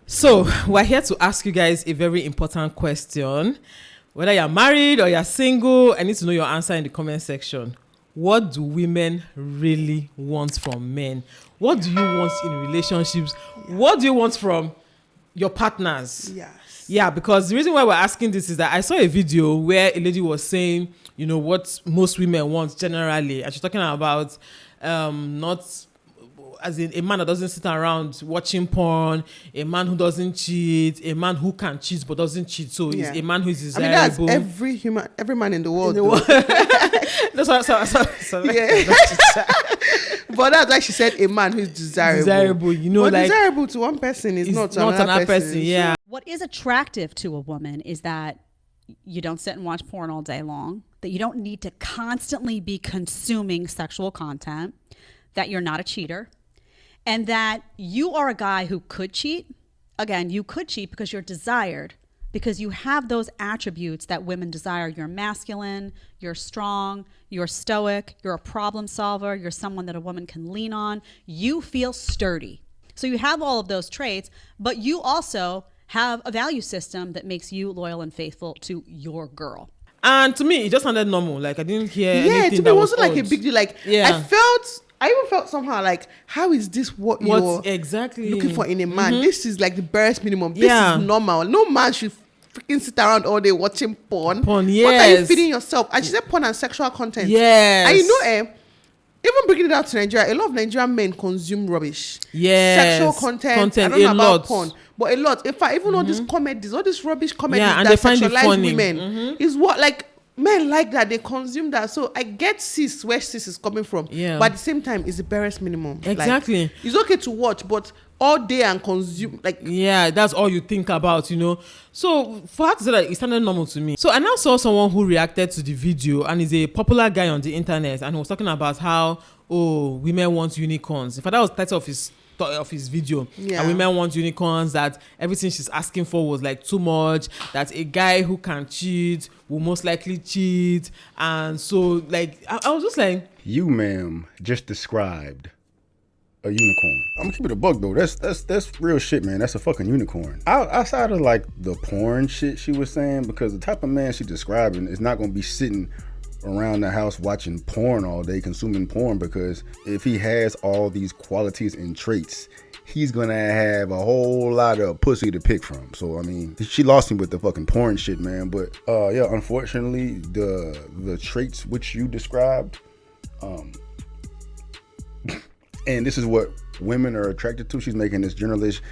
So we're here to ask you guys a very important question. Whether you're married or you're single, I need to know your answer in the comment section. What do women really want from men? What do you want in relationships? What do you want from your partners? Yes. Yeah, because the reason why we're asking this is that I saw a video where a lady was saying, you know, what most women want generally. And she's talking about not as in a man that doesn't sit around watching porn, a man who doesn't cheat, a man who can cheat but doesn't cheat. So he's a man who is desirable. I mean, that's every man in the world. But that's why she said a man who is desirable. Desirable, you know, but like desirable to one person is not to another person. Yeah. What is attractive to a woman is that you don't sit and watch porn all day long, that you don't need to constantly be consuming sexual content, that you're not a cheater, and that you are a guy who could cheat. Again, you could cheat because you're desired, because you have those attributes that women desire. You're masculine, you're strong, you're stoic, you're a problem solver, you're someone that a woman can lean on. You feel sturdy. So you have all of those traits, but you also have a value system that makes you loyal and faithful to your girl. And to me, it just sounded normal. Like I didn't hear anything to me, it wasn't like a big deal. Like I even felt somehow like, how is this what you're exactly looking for in a man? This is like the barest minimum. This is normal. No man should freaking sit around all day watching porn. Yes. What are you feeding yourself? And she said porn and sexual content. Yes. And you know, even bringing it out to Nigeria, a lot of Nigerian men consume rubbish. Yes. Sexual content. I don't know about porn, but a lot. In fact, even all these comedies, all this rubbish comedies and that they find sexualize it funny. women is what, like, men like that. They consume that. So I get where cis is coming from. Yeah. But at the same time, it's the barest minimum. Exactly. Like, it's okay to watch, but all day and consume, like, that's all you think about, you know. So for her to say that, it sounded normal to me. So I now saw someone who reacted to the video, and he's a popular guy on the internet, and he was talking about how women want unicorns. In fact, that was the title of his video. And women want unicorns, that everything she's asking for was like too much, that a guy who can cheat will most likely cheat. And so like I was just like, you ma'am just described a unicorn. I'm gonna keep it a bug though. That's real shit, man. That's a fucking unicorn. Outside of like the porn shit she was saying, because the type of man she's describing is not gonna be sitting around the house watching porn all day, consuming porn, because if he has all these qualities and traits, he's gonna have a whole lot of pussy to pick from. So I mean, she lost me with the fucking porn shit, man. But unfortunately, the traits which you described, and this is what women are attracted to. She's making this generalization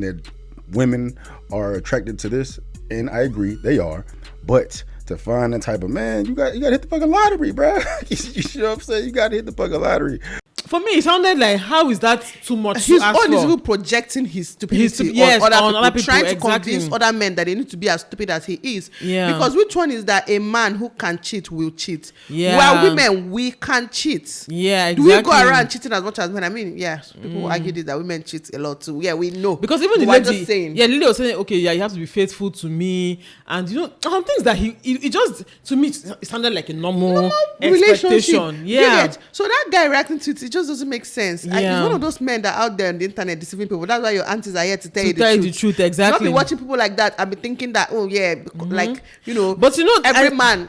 that women are attracted to this, and I agree, they are. But to find that type of man, you got to hit the fucking lottery, bro. You know what I'm saying? You got to hit the fucking lottery. For me, it sounded like, how is that too much He's to ask for? He's even projecting his stupidity on other people, trying to convince other men that they need to be as stupid as he is. Yeah. Because which one is that a man who can cheat will cheat? Yeah. While women, we can cheat. Yeah, exactly. Do we go around cheating as much as men? I mean, people argue this, that women cheat a lot too. Yeah, we know. Because even the lady, Lily was saying, okay, you have to be faithful to me. And you know, some things that he just, to me, it sounded like a normal expectation. Yeah. So that guy reacting to it just doesn't make sense. It's one of those men that are out there on the internet deceiving people. That's why your aunties are here to tell you the truth. Exactly. Not be watching people like that and be thinking that, like, you know, but you know, every man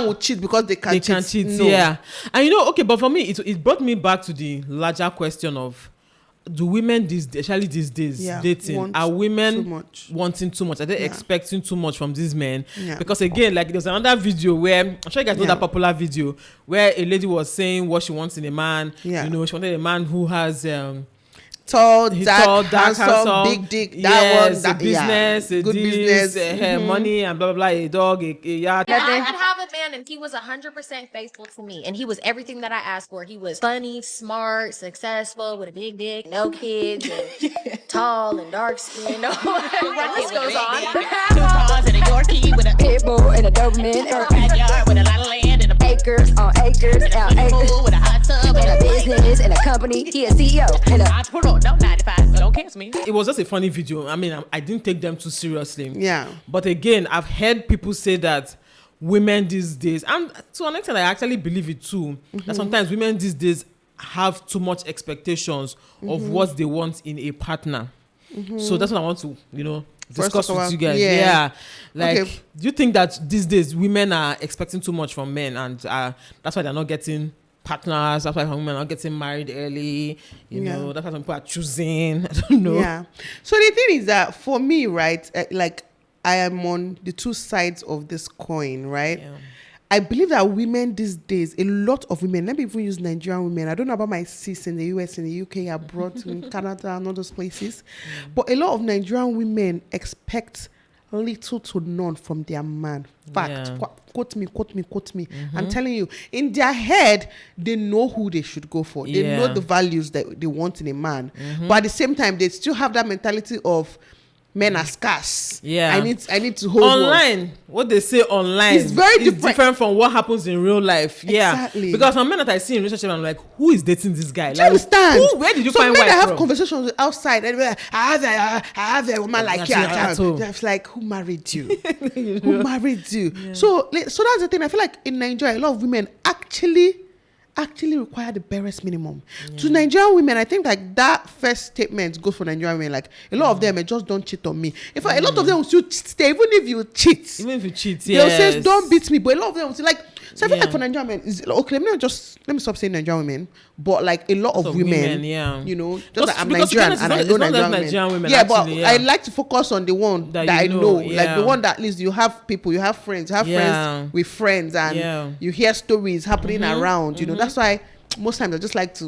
will cheat because they can cheat. No. Yeah. And you know, okay, but for me, it brought me back to the larger question of, do women especially these days dating, are women wanting too much? Are they expecting too much from these men? Because again, like there's another video where, I'm sure you guys know that popular video where a lady was saying what she wants in a man. You know, she wanted a man who has tall, dark, handsome, big dick, business, good business, money, and blah blah blah, a dog, a yacht. I could have a man and he was 100% faithful to me, and he was everything that I asked for. He was funny, smart, successful, with a big dick, no kids, and tall and dark skinned. The list goes on. 2 cars and a Yorkie with a pit bull and a Doberman, and a backyard with a lot of land and acres on acres, with a hot tub and a business and a company. He a CEO and a entrepreneur. No 95, so don't cancel me. It was just a funny video. I mean, I didn't take them too seriously. Yeah. But again, I've heard people say that women these days, and to an extent I actually believe it too, that sometimes women these days have too much expectations of what they want in a partner. So that's what I want to, discuss with you guys. Yeah. Like, do you think that these days women are expecting too much from men, and that's why they're not getting partners? That's why women are not getting married early. You know, that's why some people are choosing. I don't know. Yeah. So the thing is that for me, right, like I am on the two sides of this coin, right? Yeah. I believe that women these days, a lot of women, let me even use Nigerian women. I don't know about my sis in the US, in the UK, abroad, in Canada, and all those places. But a lot of Nigerian women expect little to none from their man. Fact. Quote me. I'm telling you, in their head, they know who they should go for. They know the values that they want in a man. But at the same time, they still have that mentality of, men are scarce. Yeah, I need to hold online. What they say online is very different from what happens in real life. Exactly. Yeah, because some men that I see in relationship, I'm like, who is dating this guy? Do you understand? Where did you find men wife that have from? conversations with outside, and like, I have a woman like you. It's like, who married you? Who married you? Yeah. So that's the thing. I feel like in Nigeria, a lot of women actually require the barest minimum. To Nigerian women, I think like that first statement goes for Nigerian women. Like a lot of them, just don't cheat on me. In fact, a lot of them will still stay, even if you cheat. They'll say, don't beat me. But a lot of them will say, like, so I feel like for Nigerian women, okay, let me stop saying Nigerian women, but like a lot of women, just like I'm Nigerian and I know Nigerian women. Yeah, but I like to focus on the one that I know. Like the one that at least you have people, you have friends with friends, and you hear stories happening around, that's why most times I just like to,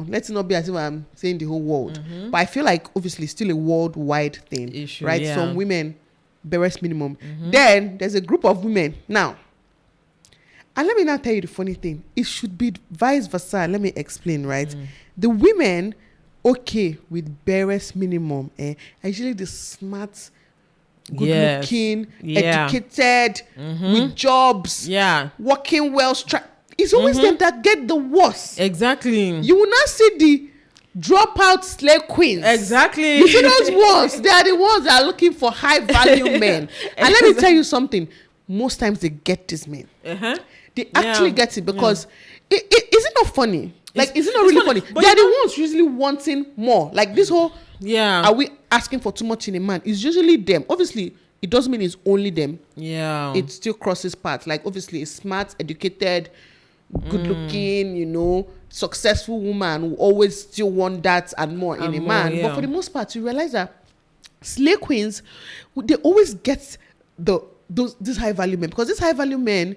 let it not be as if I'm saying the whole world. But I feel like obviously still a worldwide thing, issue, right? Some women, barest minimum. Then there's a group of women now. And let me now tell you the funny thing. It should be vice versa. Let me explain, right? The women, okay, with barest minimum, are usually the smart, good-looking, educated, with jobs, working well. It's always them that get the worst. Exactly. You will not see the dropout slave queens. Exactly. You see those ones? They are the ones that are looking for high-value men. And let me tell you something. Most times they get these men. They actually get it because is it not funny? Like, is it not really funny? They're the ones usually wanting more. Like this whole, are we asking for too much in a man? It's usually them. Obviously, it doesn't mean it's only them. Yeah. It still crosses paths. Like, obviously, a smart, educated, good-looking, successful woman who always still want that and more in a man. Yeah. But for the most part, you realize that slave queens, they always get these high-value men. Because these high-value men,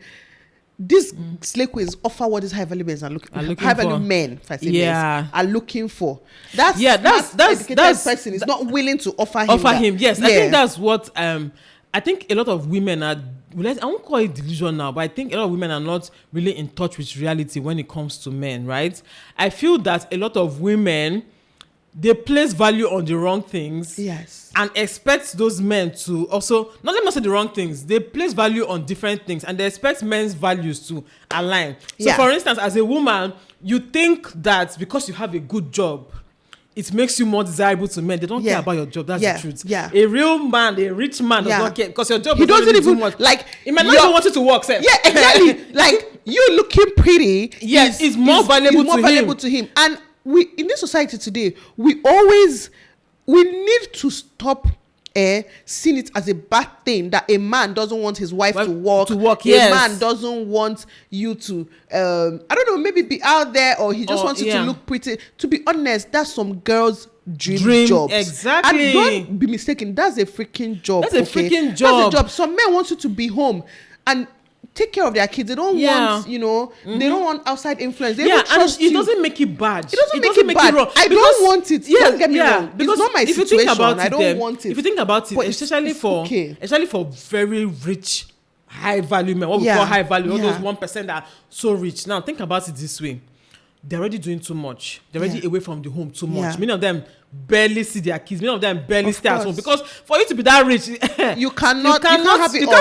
these slave queens offer what these high-value men are looking high-value men, if I say men, are looking for. That's educated person is not willing to offer him. Yes, I think that's what I think a lot of women are. I won't call it delusion now, but I think a lot of women are not really in touch with reality when it comes to men, right? I feel that a lot of women, they place value on the wrong things. Yes. And expect those men to also, not let me say the wrong things, they place value on different things and they expect men's values to align. So for instance, as a woman, you think that because you have a good job, it makes you more desirable to men. They don't care about your job. That's the truth. Yeah. A real man, a rich man does not care because your job doesn't even much. Like, it might not even want you to work. Sir. Yeah, exactly. Like, you looking pretty is more valuable to him. And we in this society today, we need to stop seeing it as a bad thing that a man doesn't want his wife to work. A man doesn't want you to I don't know, maybe be out there, or he just wants you to look pretty. To be honest, that's some girls' dream jobs. Exactly. And don't be mistaken, that's a freaking job. That's a freaking job. That's a job. Some men want you to be home and take care of their kids. They don't want, they don't want outside influence. They don't trust and it doesn't make it bad. It doesn't make it bad. I don't want it. Don't get me wrong. It's not my situation. I don't want it. If you think about it, especially for very rich, high value men, what we call high value, all those 1% that are so rich. Now think about it this way. They're already doing too much. They're already away from the home too much. Many of them barely see their kids. Many of them barely stay at home. Because for you to be that rich, you can't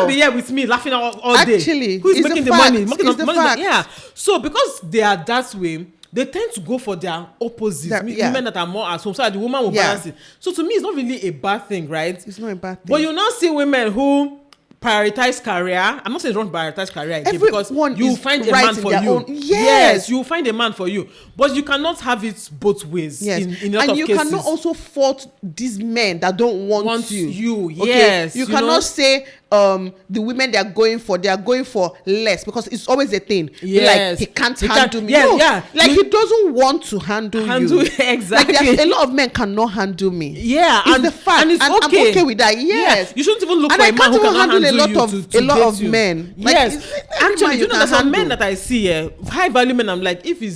be here with me laughing all day. Actually, who's making the money? Yeah. So because they are that way, they tend to go for their opposites. Women that are more at home, so that the woman will balance it. So to me, it's not really a bad thing, right? It's not a bad thing. But you now see women who prioritize career. I'm not saying don't prioritize career again, because Everyone you is find a right man in for their you. own- Yes. You find a man for you, but you cannot have it both ways. Yes, In a lot and of you cases. cannot also fault these men that don't want you. Yes, you you cannot know? say the women they are going for less, because it's always a thing. Yes. Like he can't He handle can't- me. yeah, No, yeah. like You- he doesn't want to handle you. Exactly. Like there's a lot of men cannot handle me. Yeah, it's and the fact, and it's I'm okay. okay with that. Yes, Yeah. You shouldn't even look and for I a man can't who even cannot handle a handle lot you of to a lot date of you. men. Like, Yes, it's any actually, man you know, can there's some men handle. that I see, high value men. I'm like, if it's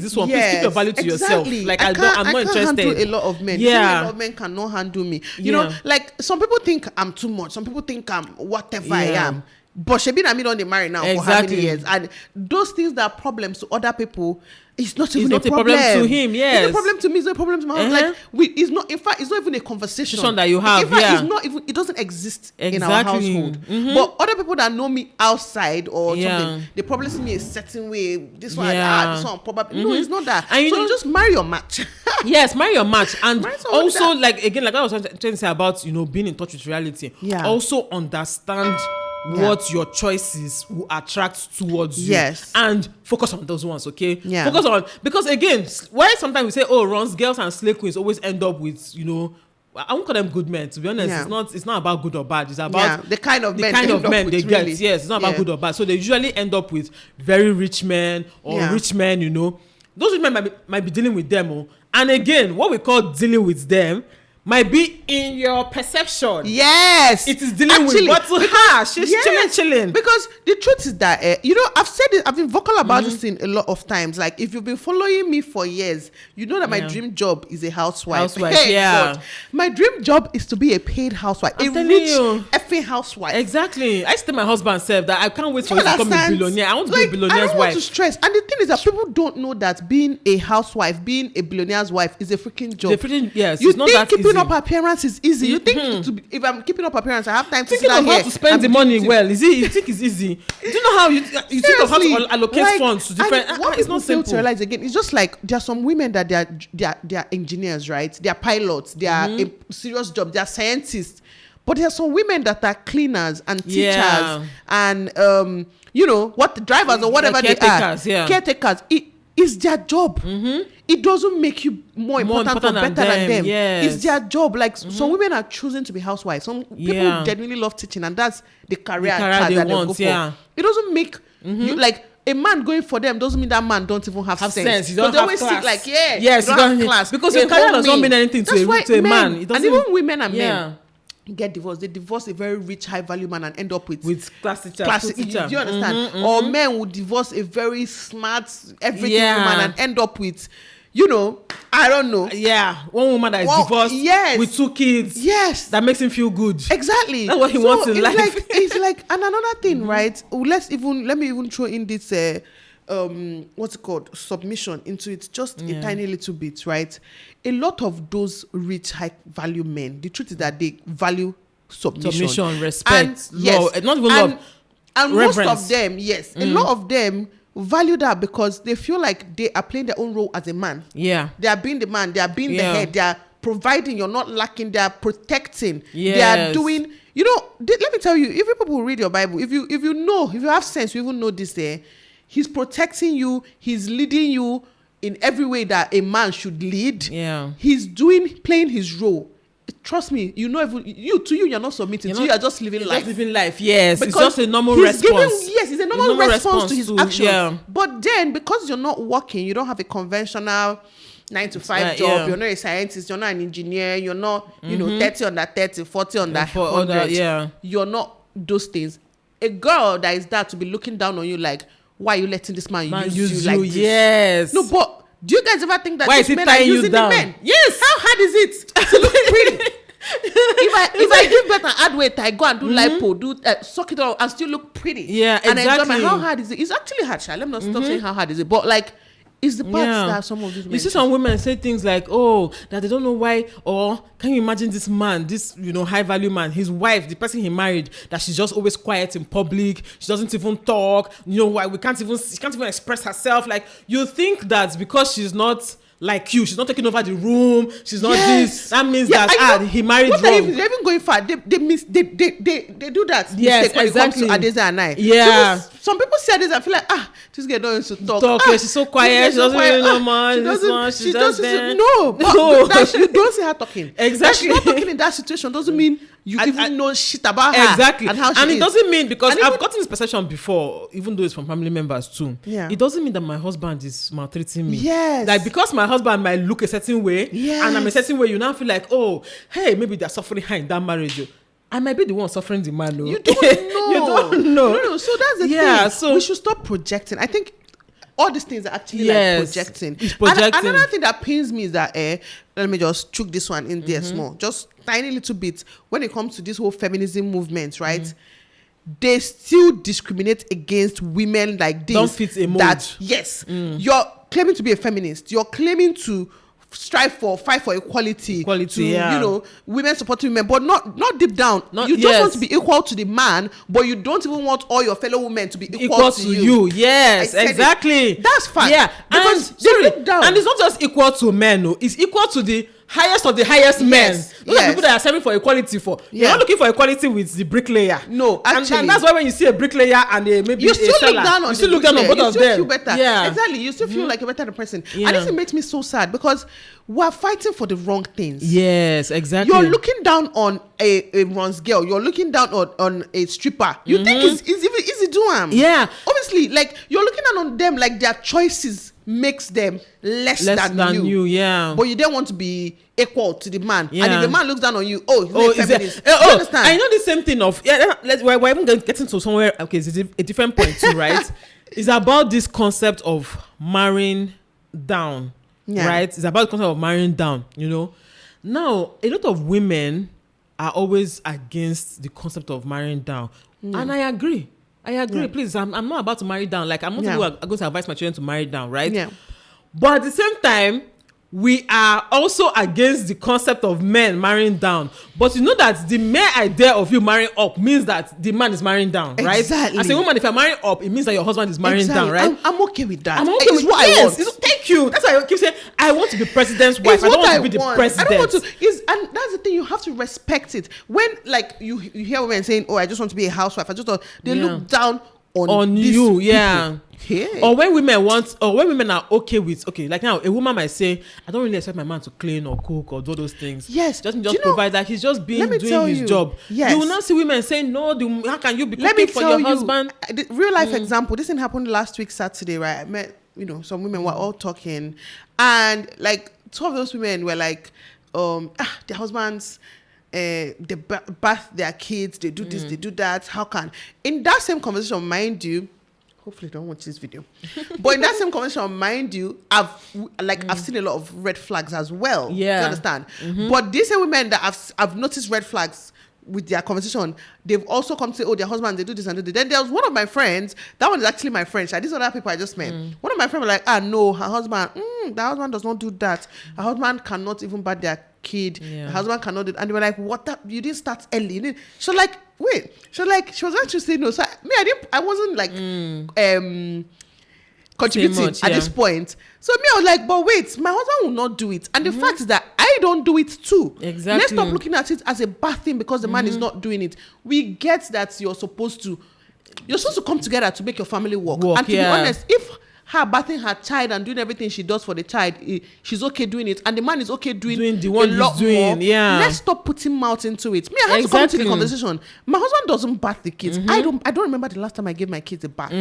this one, please keep your value to yourself. exactly. Like I'm not can't interested. handle a lot of men. Yeah. A lot of men cannot handle me. You know, Yeah. like some people think I'm too much. Some people think I'm whatever I Yeah. am. But Shebi and me don't they marry now for how Exactly. many years? And those things that are problems to other people, it's not even not a problem to him, yes. It's a problem to me. It's not a problem to my husband. Uh-huh. Like it's not. In fact, it's not even a conversation That you have, In fact, yeah. it's not even. It doesn't exist in our Exactly. household. Mhm. But other people that know me outside or Yeah. something, they probably see me a certain way. This one, Yeah. this one, probably. No, it's not that. And you so know- you just marry your match. Yes, marry your match. And Marry someone also, that- like, again, like I was trying to say about, being in touch with reality. Yeah. Also understand what your choices will attract towards you. Yes. And focus on those ones, okay? Yeah. Focus on, because again, why sometimes we say, oh, runs, girls and slay queens always end up with, I won't call them good men, to be honest. Yeah. It's not about good or bad. It's about the kind of men they end up get. with, really. Yes, it's not about Yeah. good or bad. So they usually end up with very rich men or Yeah. rich men, Those rich men might be dealing with them. And again, what we call dealing with them might be in your perception. Yes, It is dealing with, but to her, she's chilling. Because the truth is that I've said it. I've been vocal about this thing a lot of times. Like, if you've been following me for years, you know that my Yeah. dream job is a housewife. Housewife, yeah. God. My dream job is to be a paid housewife, I'm a telling rich you. effing housewife. Exactly. I tell my husband self that I can't wait for You you to become a understand? billionaire. I want to Like, be a billionaire's I don't want to wife. stress. And the thing is that people don't know that being a housewife, being a billionaire's wife, is a freaking job. Yes, You it's not think that keeping easy. up appearance is easy? You think if I'm keeping up appearance, I have time to Thinking sit of down how here to spend and the be money doing well, you think it's easy? Do you know how you think of how Seriously, to allocate like, funds to and different? what It's people not fail to simple. realize again, it's just like there are some women that they are engineers, right? They are pilots, they are a serious job, they are scientists. But there are some women that are cleaners and teachers Yeah. and what drivers or whatever they are. Caretakers, yeah. Caretakers. It is their job. It doesn't make you more important or better than them. yes. It's their job. Like some women are choosing to be housewives. Some people Yeah. genuinely love teaching, and that's the career, career path they that want, go for. yeah. It doesn't make you like a man going for them doesn't mean that man don't even have sense. You Because don't they have always class. think like, yeah, Yes, you you don't don't- have class. because You're your career home does not me. mean anything to That's a- why to a men, man. It and doesn't- even women and Yeah. men get divorced. They divorce a very rich, high value man and end up with class teacher, classic. school teacher. Do you understand? Or men would divorce a very smart, everything Yeah. woman and end up with, I don't know. Yeah, one woman that is Well, divorced yes. with 2 kids. Yes. That makes him feel good. Exactly. That's what he wants in it's life. Like, it's like, and another thing, right? Let me even throw in this, what's it called? Submission into it, just a tiny little bit, right? A lot of those rich, high value men, the truth is that they value submission, respect, and, love, not even love, and most reverence. of them, yes, a lot of them value that because they feel like they are playing their own role as a man. Yeah. They are being the man, they are being the Yeah. head, they are providing, you're not lacking, they are protecting, they Yes. are doing, let me tell you, if people read your Bible, if you have sense, you even know this there, he's protecting you, he's leading you in every way that a man should lead. Yeah. He's playing his role. Trust me, you're not submitting. You are just living life. Just living life, yes. Because it's just a normal he's response. it's a normal response to his action. Yeah. But then, because you're not working, you don't have a conventional 9-to-5 job. Yeah. You're not a scientist. You're not an engineer. You're not, 30 under 30, 40 under For 100. other, yeah. You're not those things. A girl that is there to be looking down on you like, why are you letting this man use you like this? Yes. No, but do you guys ever think that Why these is he men are tying you using down? the men? Yes. How hard is it to look pretty? if I give birth and add weight, I go and do lipo, suck it all, and still look pretty. Yeah, and exactly. how hard is it? It's actually hard. Let me not stop saying how hard is it, but like, it's the parts that some of these men. You see some women say things like, oh, that they don't know why, or can you imagine this man, this high value man, his wife, the person he married, that she's just always quiet in public, she doesn't even talk, why she can't even express herself. Like, you think that because she's not like you. She's not taking over the room. She's not this. That means Yeah, that he married wrong. They're even going far. They do that. Yes, mistake when exactly. It comes to Adeza and I. Yeah. Some people say this and feel like, this girl don't used to talk. Yeah, she's so quiet. She doesn't really know much. She doesn't. No, but you don't see her talking. Exactly. That she's not talking in that situation doesn't mean you even know shit about her. Exactly. And how she and is. it doesn't mean, because And I've even- gotten this perception before, even though it's from family members too. Yeah. It doesn't mean that my husband is maltreating me. Yes. Like, because my husband might look a certain way, Yes. and I'm a certain way, you now feel like, oh, hey, maybe they're suffering her in that marriage. I might be the one suffering the man. No. You don't know. You don't know. No. So that's the thing. So we should stop projecting. I think all these things are actually Yes, like projecting. it's projecting. And another thing that pains me is that let me just chook this one in there Mm-hmm. small, just tiny little bit. When it comes to this whole feminism movement, right? They still discriminate against women like this. Don't fit a mold. That yes, you're claiming to be a feminist. You're claiming to fight for equality, to, yeah. women supporting women, but not deep down. Not- You just want yes. to be equal to the man, but you don't even want all your fellow women to be equal to you. Yes, I said it. exactly. That's fact. Yeah, Because and they look down. and it's not just equal to men. No, it's equal to the highest of the highest men. Those are yes. people that are serving for equality for. You're Yeah. not looking for equality with the bricklayer. No, actually. and that's why when you see a bricklayer and maybe You a still seller, look down on you still the look down on bricklayer. both of You still them. feel better. Yeah, Exactly. You still feel like a better person. Yeah. And this makes me so sad because we're fighting for the wrong things. Yes, exactly. You're looking down on a runs girl. You're looking down on a stripper. You think it's easy do them. Yeah. Obviously, like you're looking down on them like their choices makes them less than you. Yeah. But you don't want to be equal to the man. And Yeah. if the man looks down on you, he's not a is feminist. it? You understand? I know the same thing of we're even getting to somewhere. Okay, it's a different point too, right? It's about this concept of marrying down, Yeah. right? It's about the concept of marrying down. Now a lot of women are always against the concept of marrying down, and I agree. Please, I'm not about to marry down. Like, I'm not going to advise my children to marry down, right? Yeah. But at the same time, we are also against the concept of men marrying down. But you know that the mere idea of you marrying up means that the man is marrying down, right? Exactly. As a woman, if you're marrying up, it means that your husband is marrying down, right? I'm okay with that. I'm okay It's with what I want. Thank you. That's why I keep saying I want to be president's wife. It's I don't what want to be the want. president. I don't want to. And that's the thing. You have to respect it. When like you hear women saying, "Oh, I just want to be a housewife," they look down on you, people. yeah. Hey. Or when women are okay with, like now a woman might say, I don't really expect my man to clean or cook or do those things. Yes. Just Do you know, provide that. He's just doing his job. Yes. You will not see women saying, no, how can you be Let me cooking for tell your you, husband? the real life example. This thing happened last week Saturday, right? I met some women were all talking, and like two of those women were like, their husbands. They bath their kids, they do this, they do that. How can in that same conversation, mind you, hopefully don't watch this video, but in that same conversation, mind you, I've seen a lot of red flags as well. Yeah. You understand? But these are women that I've noticed red flags with their conversation. They've also come to say, oh, their husband, they do this and do that. Then there was one of my friends, that one is actually my friend. These other people I just met. One of my friends were like, no, her husband, the husband does not do that. Her husband cannot even bath their kid. Yeah. Her husband cannot do it. And they were like, what that you didn't start early. She was like, wait. She was actually saying no. So I wasn't like contributing much, at this point. So I was like, but wait, my husband will not do it. And the fact is that I don't do it too. Exactly. Let's stop looking at it as a bad thing because the man is not doing it. We get that you're supposed to come together to make your family work. And to be honest, if her bathing her child and doing everything she does for the child, she's okay doing it, and the man is okay doing the one a lot he's doing, more, yeah. let's stop putting mouth into it. Me, I have to come to the conversation. My husband doesn't bath the kids. I don't remember the last time I gave my kids a bath.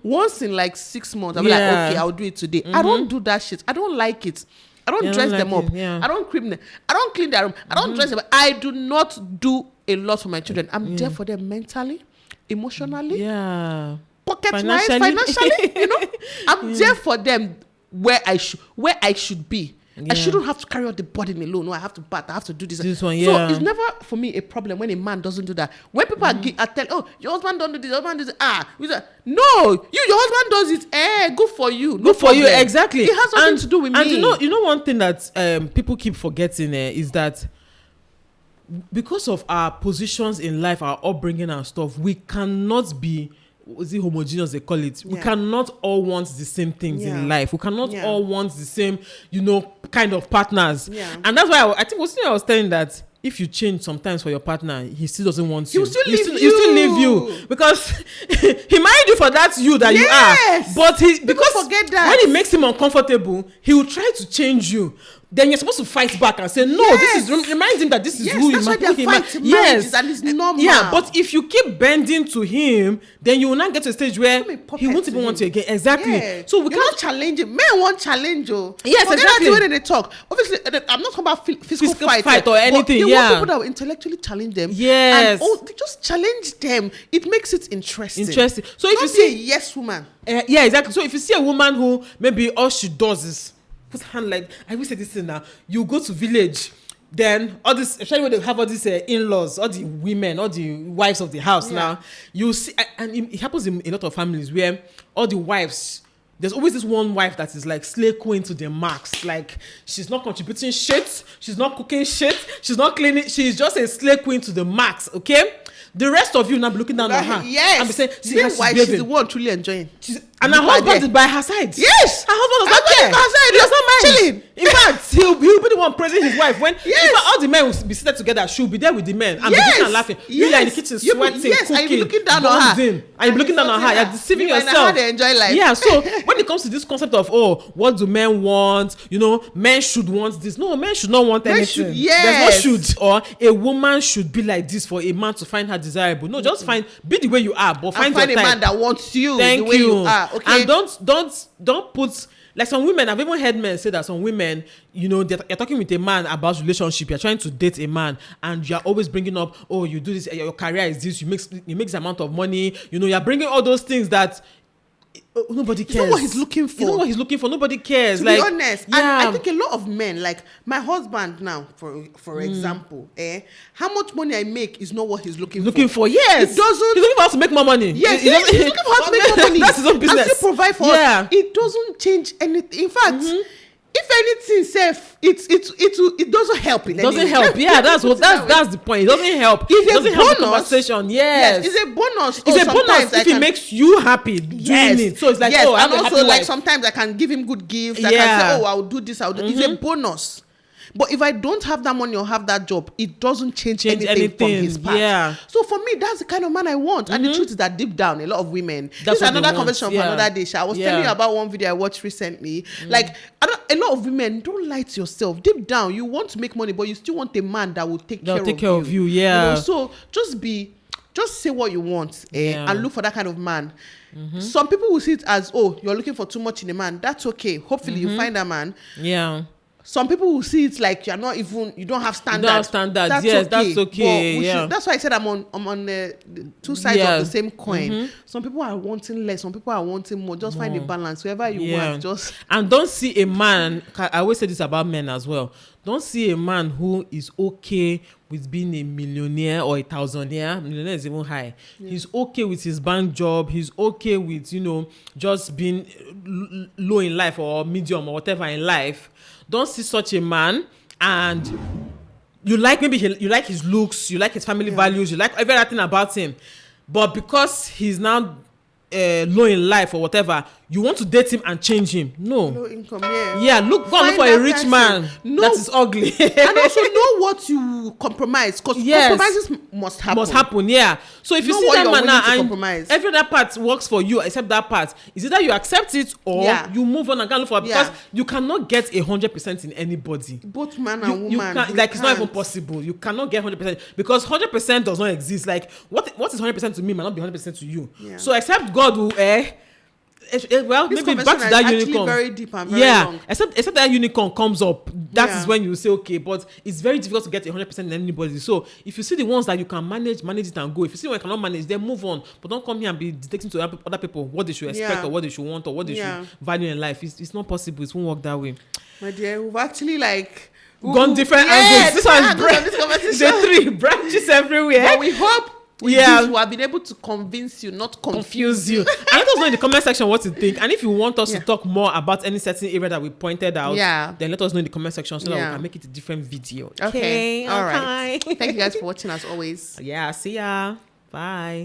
Once in like 6 months, I'm like, okay, I'll do it today. I don't do that shit. I don't like it. I don't dress them up. I don't cream them. I don't clean their room. I don't dress them up. I do not do a lot for my children. I'm there for them mentally, emotionally, pocket-wise, financially. I'm there for them where I should be. I shouldn't have to carry out the burden alone. No, I have to bath. I have to do this. One, So it's never for me a problem when a man doesn't do that. When people are telling, oh, your husband don't do this, your husband does it. No, your husband does it. Good for you. Good for you, exactly. It has nothing to do with me. And you know one thing that people keep forgetting is that because of our positions in life, our upbringing and stuff, we cannot be is it homogeneous they call it? We Yeah. cannot all want the same things Yeah. in life. We cannot Yeah. all want the same, kind of partners. Yeah. And that's why I think I was telling that if you change sometimes for your partner, he still doesn't want you. He'll still leave He'll still leave you. you because he married you for that you that you Yes. are. But because forget that. when it makes him uncomfortable, he will try to change you. Then you're supposed to fight back and say, no, Yes. remind him that this is Yes, who that's why who they're he fighting marriages and it's normal. Yeah, but if you keep bending to him, then you will not get to a stage where Become a puppet he won't to even him. want you again. Exactly. Yeah. So we You're can't not challenging. Men want challenge, oh. Yes, Forget exactly. that the way they talk. Obviously, I'm not talking about physical fight, fight or but anything, they yeah. want people that will intellectually challenge them. Yes. And they just challenge them. It makes it interesting. Interesting. So if Don't you be a see, yes woman. yeah, exactly. So if you see a woman who maybe all she does is put her hand like, I will say this thing now. You go to village, then all this, especially when they have all these in-laws, all the women, all the wives of the house now, you see, and it happens in a lot of families where all the wives, there's always this one wife that is like slay queen to the max. Like she's not contributing shit, she's not cooking shit, she's not cleaning, she's just a slay queen to the max. Okay, the rest of you now be looking down on her Yes. and be saying, see how she's Meanwhile, she's the behaving. one truly enjoying. And her Look at husband there. is by her side. Yes. Her husband does not care. Her husband He does not mind. chilling. In fact, he'll be the one praising his wife. When Yes. in fact, all the men will be seated together, she'll be there with the men and be looking and laughing. You are in the kitchen You be- sweating, yes, cooking, and you be looking down on her. bonding. And you're looking down on her. You're deceiving You and yourself. how they enjoy life. Yeah, so when it comes to this concept of, what do men want? Men should want this. No, men should not want Men anything. should- yes. There's no should. Or a woman should be like this for a man to find her desirable. No, just be the way you are, but And find find your a type. man that wants you Thank the way you. you are. Okay. And don't put, like, some women, I've even heard men say that some women, you're talking with a man about relationship, you're trying to date a man, and you're always bringing up, you do this, your career is this, you make this amount of money, you're bringing all those things that nobody cares. It's not what he's looking for. It's not what he's looking for. Nobody cares. To like, be honest, yeah. and I think a lot of men, like my husband now, for example, how much money I make is not what he's looking for. Yes. It doesn't. He's looking for us to make more money. Yes, He doesn't- he's looking for how to make more money. That's his own business. And still provide for us. It doesn't change anything. In fact, if anything, safe, it doesn't help. It doesn't help. Yeah, that's the point. It doesn't help. It's It a doesn't help the bonus. conversation. Yes. It's a bonus. It's a bonus Sometimes if it makes you happy doing it. So it's like, yes, I'm and a also happy like wife. sometimes I can give him good gifts. I Yeah. can say, I'll do this. I'll do. It's a bonus. But if I don't have that money or have that job, it doesn't change anything from his part. Yeah. So for me, that's the kind of man I want. And the truth is that deep down, a lot of women. That's This is what they another want. conversation for Yeah. another day. I was telling you about one video I watched recently. Like a lot of women, don't lie to yourself. Deep down, you want to make money, but you still want a man that will take care of you. Yeah. So just say what you want and look for that kind of man. Some people will see it as, you're looking for too much in a man. That's okay. Hopefully you find a man. Yeah. Some people will see it like you don't have standards. That's okay. Yeah. That's why I said I'm on the two sides of the same coin. Some people are wanting less, some people are wanting more. Just find a balance. Whoever you want, just. And don't see a man, I always say this about men as well. Don't see a man who is okay with being a millionaire or a thousandaire. Millionaire is even high. Yeah. He's okay with his bank job. He's okay with, just being low in life or medium or whatever in life. Don't see such a man and you like his looks, you like his family values, you like everything about him. But because he's now low in life or whatever, you want to date him and change him. No. Low income, go and look for a rich man that is ugly. And also know what you compromise, because compromises must happen. Yeah. So if you know see that man now and every other part works for you except that part, is either you accept it or you move on and go look for it, because you cannot get 100% in anybody. Both man and woman. It's not even possible. You cannot get 100% because 100% does not exist. Like what is 100% to me might not be 100% to you. Yeah. So except God will well, this maybe back to that unicorn. Very deep and very long. Except that unicorn comes up, that is when you say okay. But it's very difficult to get 100% in anybody. So if you see the ones that you can manage it and go. If you see one you cannot manage, then move on. But don't come here and be dictating to other people what they should expect or what they should want or what they should value in life. It's not possible. It won't work that way. My dear, we've actually gone different angles. This one's the 3 branches everywhere. But we hope. We have been able to convince you, not confuse you. And let us know in the comment section what you think. And if you want us to talk more about any certain area that we pointed out, then let us know in the comment section so that we can make it a different video. Okay. All right. Thank you guys for watching as always. Yeah. See ya. Bye.